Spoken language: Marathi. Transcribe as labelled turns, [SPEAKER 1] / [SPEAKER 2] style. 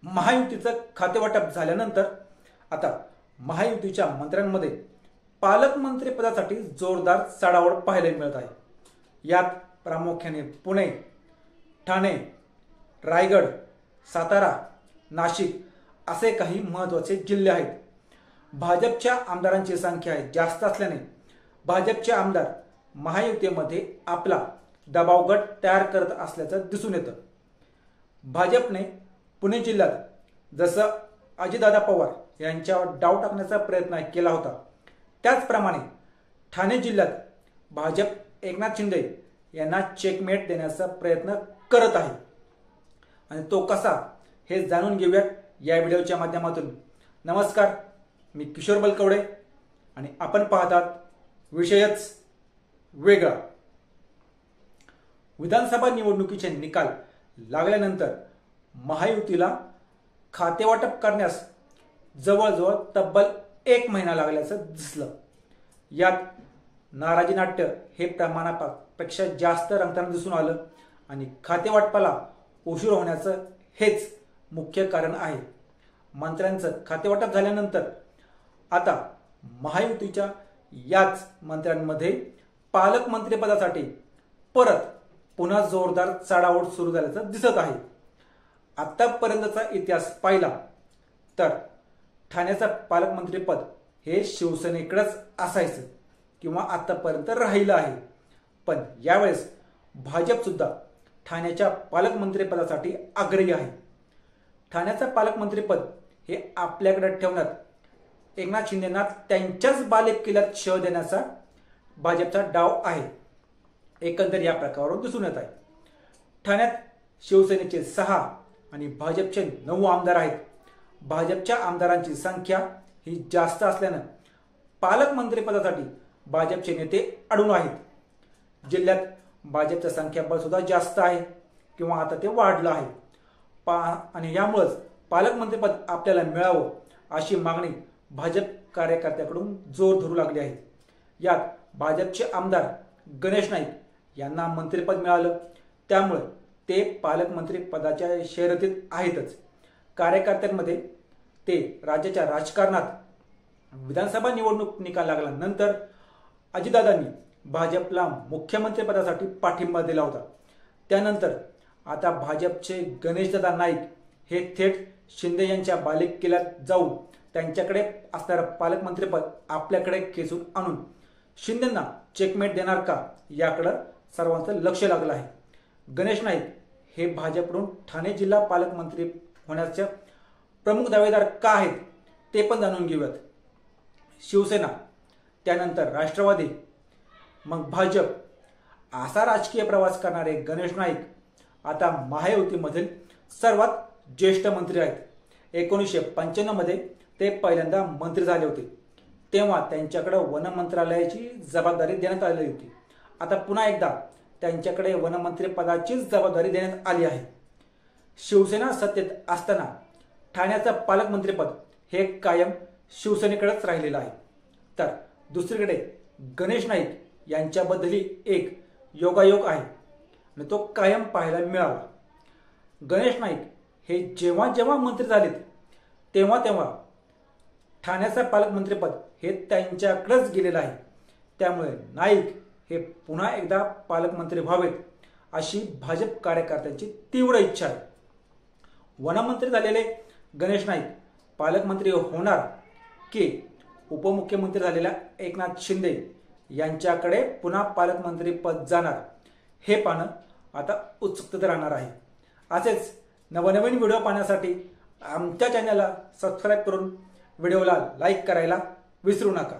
[SPEAKER 1] महायुतीचं खातेवाटप झाल्यानंतर आता महायुतीच्या मंत्र्यांमध्ये पालकमंत्री पदासाठी जोरदार चढाओढ पाहायला मिळत आहे। यात प्रामुख्याने पुणे, ठाणे, रायगड, सातारा, नाशिक असे काही महत्त्वाचे जिल्हे आहेत। भाजपच्या आमदारांची संख्या जास्त असल्याने भाजपचे आमदार महायुतीमध्ये आपला दबाव गट तयार करत असल्याचं दिसून येतं। भाजपने पुणे जिल्ह्यात जसं अजितदादा पवार यांच्यावर डाव टाकण्याचा प्रयत्न केला होता, त्याचप्रमाणे ठाणे जिल्ह्यात भाजप एकनाथ शिंदे यांना चेकमेट देण्याचा प्रयत्न करत आहे। आणि तो कसा हे जाणून घेऊयात या व्हिडिओच्या माध्यमातून। नमस्कार, मी किशोर बलकवडे आणि आपण पाहतात विषयच वेगळा। विधानसभा निवडणुकीचे निकाल लागल्यानंतर महायुतीला खातेवाटप करण्यास जवळजवळ तब्बल 1 महिना लागल्याचं दिसलं। यात नाराजी नाट्य हे प्रमाणापेक्षा जास्त रंगताना दिसून आलं आणि खातेवाटपाला उशीर होण्याचं हेच मुख्य कारण आहे। मंत्र्यांचं खातेवाटप झाल्यानंतर आता महायुतीच्या याच मंत्र्यांमध्ये पालकमंत्री पदासाठी परत पुन्हा जोरदार चढाओढ सुरू झाल्याचं दिसत आहे। आतापर्यंतचा इतिहास पाहिला तर ठाण्याचं पालकमंत्रीपद हे शिवसेनेकडेच असायचं किंवा आतापर्यंत राहिलं आहे, पण यावेळेस भाजप सुद्धा ठाण्याच्या पालकमंत्रीपदासाठी आग्रही आहे। ठाण्याचं पालकमंत्रीपद हे आपल्याकडे ठेवण्यात एकनाथ शिंदेंना त्यांच्याच बालेकिल्ल्यात शह देण्याचा भाजपचा डाव आहे, एकंदर या प्रकारावरून दिसून येत आहे। ठाण्यात शिवसेनेचे 6 आणि भाजपचे 9 आमदार आहेत। भाजपच्या आमदारांची संख्या ही जास्त असल्यानं पालकमंत्री पदासाठी भाजपचे नेते अडून आहेत। जिल्ह्यात भाजपचं संख्याबळ सुद्धा जास्त आहे किंवा आता ते वाढलं आहे आणि यामुळेच पालकमंत्रीपद आपल्याला मिळावं अशी मागणी भाजप कार्यकर्त्यांकडून जोर धरू लागली आहे। यात भाजपचे आमदार गणेश नाईक यांना मंत्रिपद मिळालं, त्यामुळे ते पालकमंत्री पदाच्या शर्यतीत आहेतच। कार्यकर्त्यांमध्ये ते राज्याच्या राजकारणात विधानसभा निवडणूक निकाल लागल्यानंतर अजितदादांनी भाजपला मुख्यमंत्री पदासाठी पाठिंबा दिला होता। त्यानंतर आता भाजपचे गणेशदादा नाईक हे थेट शिंदे यांच्या बालेकिल्ल्यात जाऊन त्यांच्याकडे असणारं पालकमंत्रीपद आपल्याकडे खेचून आणून शिंदेंना चेकमेट देणार का याकडे सर्वांचं लक्ष लागलं आहे। गणेश नाईक हे भाजपकडून ठाणे जिल्हा पालकमंत्री होण्याचे प्रमुख दावेदार का आहेत ते पण जाणून घेऊयात। शिवसेना, त्यानंतर राष्ट्रवादी, मग भाजप असा राजकीय प्रवास करणारे गणेश नाईक आता महायुतीमधील सर्वात ज्येष्ठ मंत्री आहेत। 1995 मध्ये ते पहिल्यांदा मंत्री झाले होते, तेव्हा त्यांच्याकडे वन मंत्रालयाची जबाबदारी देण्यात आली होती। आता पुन्हा एकदा त्यांच्याकडे वनमंत्री पदाचीच जबाबदारी देण्यात आली आहे। शिवसेना सत्तेत असताना ठाण्याचं पालकमंत्रीपद हे कायम शिवसेनेकडेच राहिलेलं आहे। तर दुसरीकडे गणेश नाईक यांच्याबद्दलही एक योगायोग आहे आणि तो कायम पाहायला मिळाला। गणेश नाईक हे जेव्हा जेव्हा मंत्री झालेत तेव्हा तेव्हा ठाण्याचं पालकमंत्रीपद हे त्यांच्याकडेच गेलेलं आहे, त्यामुळे नाईक हे पुन्हा एकदा पालकमंत्री व्हावेत अशी भाजप कार्यकर्त्यांची तीव्र इच्छा आहे। वनमंत्री झालेले गणेश नाईक पालकमंत्री होणार की उपमुख्यमंत्री झालेल्या एकनाथ शिंदे यांच्याकडे पुन्हा पालकमंत्री पद जाणार हे पाहणं आता उत्सुकतेत राहणार आहे। असेच नवनवीन व्हिडिओ पाहण्यासाठी आमच्या चॅनलला सबस्क्राईब करून व्हिडिओला लाईक करायला विसरू नका।